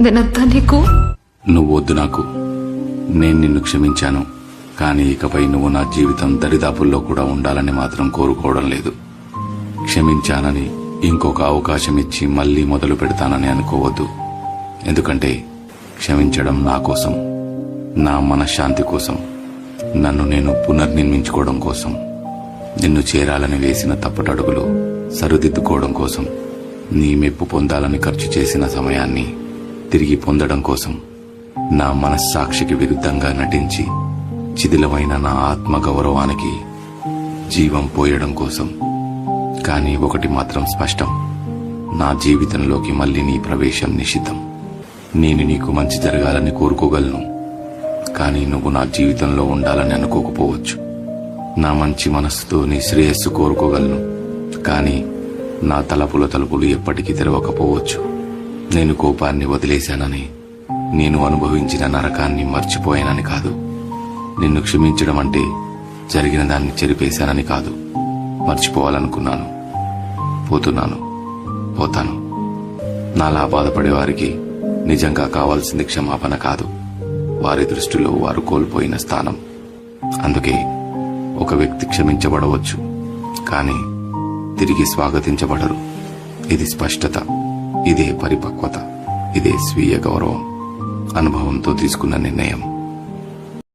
నేనంతా నీకు. నువ్వు వద్దు నాకు. నేను నిన్ను క్షమించాను, కానీ ఇకపై నువ్వు నా జీవితం దరిదాపుల్లో కూడా ఉండాలని మాత్రం కోరుకోవడం లేదు. క్షమించానని ఇంకొక అవకాశం ఇచ్చి మళ్లీ మొదలు పెడతానని అనుకోవద్దు. ఎందుకంటే క్షమించడం నా కోసం, నా మనశ్శాంతి కోసం, నన్ను నేను పునర్నిర్మించుకోవడం కోసం, నిన్ను చేరాలని వేసిన తప్పటడుగులు సరిదిద్దుకోవడం కోసం, నీ మెప్పు పొందాలని ఖర్చు చేసిన సమయాన్ని తిరిగి పొందడం కోసం, నా మనస్సాక్షికి విరుద్ధంగా నటించి చిదిలమైన నా ఆత్మగౌరవానికి జీవం పోయడం కోసం. కానీ ఒకటి మాత్రం స్పష్టం, నా జీవితంలోకి మళ్లీ నీ ప్రవేశం నిషిద్ధం. నేను నీకు మంచి జరగాలని కోరుకోగలను, కానీ నువ్వు నా జీవితంలో ఉండాలని అనుకోకపోవచ్చు. నా మంచి మనస్సుతో నీ శ్రేయస్సు కోరుకోగలను, కానీ నా తలుపులు ఎప్పటికీ తెరవకపోవచ్చు. నేను కోపాన్ని వదిలేశానని, నేను అనుభవించిన నరకాన్ని మర్చిపోయానని కాదు. నిన్ను క్షమించడం అంటే జరిగిన దాన్ని చెరిపేశానని కాదు. మర్చిపోవాలనుకున్నాను, పోతున్నాను, పోతాను. నాలా బాధపడేవారికి నిజంగా కావాల్సింది క్షమాపణ కాదు, వారి దృష్టిలో వారు కోల్పోయిన స్థానం. అందుకే ఒక వ్యక్తి క్షమించబడవచ్చు, కానీ తిరిగి స్వాగతించబడరు. ఇది స్పష్టత, ఇదే పరిపక్వత, ఇదే స్వీయ గౌరవం. అనుభవంతో తీసుకున్న నిర్ణయం.